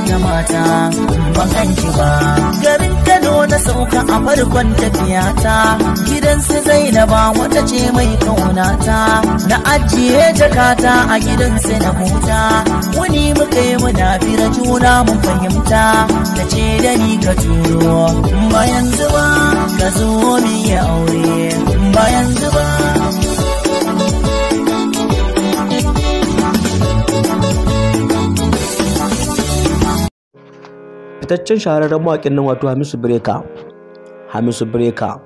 ta mata ban ganki ba. Garin Kano na sauka a farkon tafiyata, gidan su Zainaba wata ce mai kaunata. Na ajiye jakata a gidan su na huta, wani muka yi muna fira juna mun fahimta. Ta ce da ni ka turo ba yanzu ba, ka zo mu yi aure ba yanzu ba. Fitaccen shahararren mawaƙin nan wato Hamisu Breaker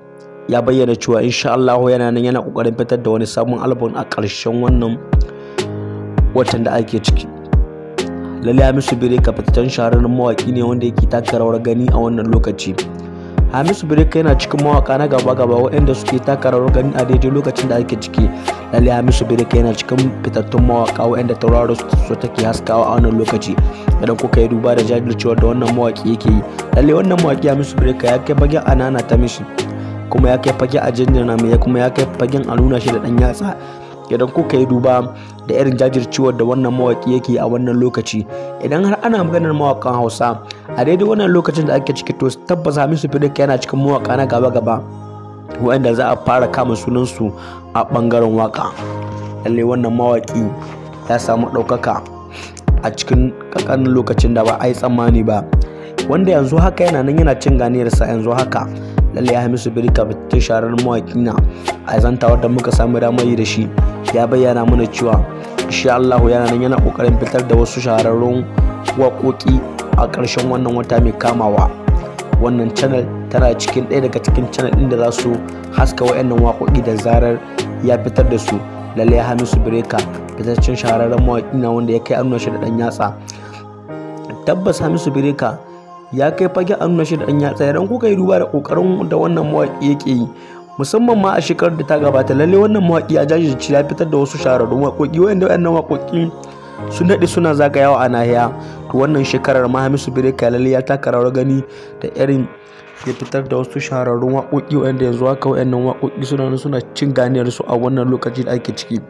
ya bayyana cewa insha Allah yana nan yana kokarin fitar da wani sabon album a ƙarshen wannan watan da ake ciki. Lalle Hamisu Breaker fitaccen shahararren mawaƙi ne wanda yake taka rawar gani a wannan lokaci. Hamisu Breaker yana cikin mawaƙa na gaba waɗanda suke taka rawar gani a daidai lokacin da ake ciki. Lalle Hamisu Breaker yana cikin fitattun mawaƙa waɗanda tauraro su take haskawa a wannan lokaci. Idan kuka yi duba da jajircewar da wannan mawaƙi yake yi, lalle wannan mawaƙi Hamisu Breaker ya kai fagen anana ta mishi, kuma ya kai fagen a jinjina mai, kuma ya kai fagen a nuna shi da ɗan yatsa. Idan kuka yi duba da irin jajircewar da wannan mawaƙi yake a wannan lokaci, idan har ana maganar mawaƙan Hausa a daidai wannan lokacin da ake ciki, to tabbas Hamisu Breaker yana cikin mawaƙa na gaba waɗanda za a fara kama sunansu a ɓangaren waƙa. Lalle wannan mawaƙi ya samu ɗaukaka a cikin ƙanƙanin lokacin da ba a yi tsammani ba, wanda yanzu haka yana nan yana cin ganiyarsa yanzu haka. Lalle Hamisu Breaker ta shahararren mawaƙi na a zantawar da muka samu damar yi da shi, ya bayyana mana cewa insha Allah yana nan yana ƙoƙarin fitar da wasu shahararrun waƙoƙi a ƙarshen wannan wata mai kamawa. Wannan channel tana cikin ɗaya daga cikin channel ɗin da za su haska waɗannan waƙoƙi da zarar ya fitar da su. Lalle Hamisu Breaker fitaccen shahararren mawaƙi na wanda ya kai an nuna shi da ɗan yatsa. Tabbas Hamisu Breaker ya kai fage an nuna shi da ɗan yatsa. Idan kuka yi duba da ƙoƙarin da wannan mawaƙi yake yi, musamman ma a shekarar da ta gabata, lalle wannan mawaƙi ya jajirce ya fitar da wasu shahararrun waƙoƙi waɗanda waɗannan waƙoƙi sun daɗe suna zagayawa a nahiya. To wannan shekarar ma Hamisu Breaker lalle ya taka rawar gani da irin ya fitar da wasu shahararrun waƙoƙi waɗanda yanzu haka waɗannan waƙoƙi suna cin ganiyar su a wannan lokaci da ake ciki.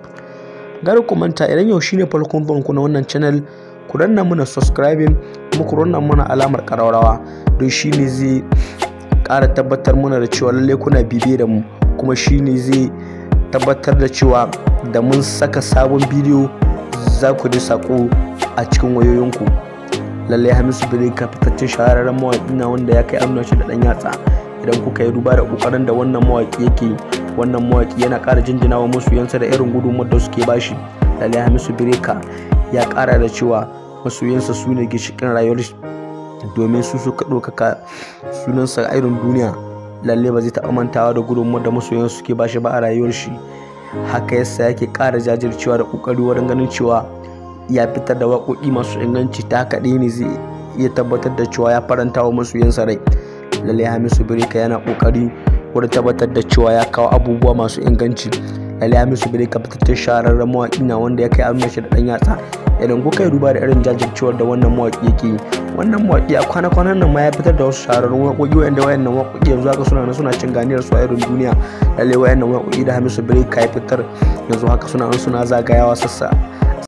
Gar ku manta, idan yau shine farkon ku na wannan channel, ku danna mana subscribing kuma ku danna mana alamar ƙararrawa, don shine zai ƙara tabbatar mana da cewa lalle kuna bibiye da mu, kuma shine zai tabbatar da cewa da mun saka sabon bidiyo za ku ji sako a cikin wayoyinku. Lalle Hamisu Breaker fitaccen shahararren mawaƙi na wanda ya kai amna shi da ɗan yatsa. Idan kuka yi duba da ƙoƙarin da wannan mawaƙi yake, wannan mawaƙi yana ƙara jinjina wa masoyansa da irin gudunmuwar da suke bashi. Lalle Hamisu Breaker ya ƙara da cewa masoyansa su ne ginshiƙin rayuwar shi, domin su suka ɗaukaka sunansa a irin duniya. Lalle ba zai taɓa mantawa da gudunmuwar da masoyansa suke bashi ba a rayuwar shi. Haka yasa yake ƙara jajircewa da ƙoƙari wurin ganin cewa ya fitar da waƙoƙi masu inganci. Ta haka ɗaya ne zai iya tabbatar da cewa ya faranta wa masoyansa rai. Lalle Hamisu Breaker yana ƙoƙari wurin tabbatar da cewa ya kawo abubuwa masu inganci. Lalle Hamisu Breaker fitaccen shahararren mawaƙi na wanda ya kai an shi da ɗan yatsa. Idan kuka yi duba da irin jajircewar da wannan mawaƙi yake yi, wannan mawaƙi a kwana-kwanan nan ma ya fitar da wasu shahararrun waƙoƙi waɗanda wayannan waƙoƙi yanzu haka suna cin ganiyar su a irin duniya. Lalle wayannan waƙoƙi da Hamisu Breaker ya fitar yanzu haka suna zagayawa sassa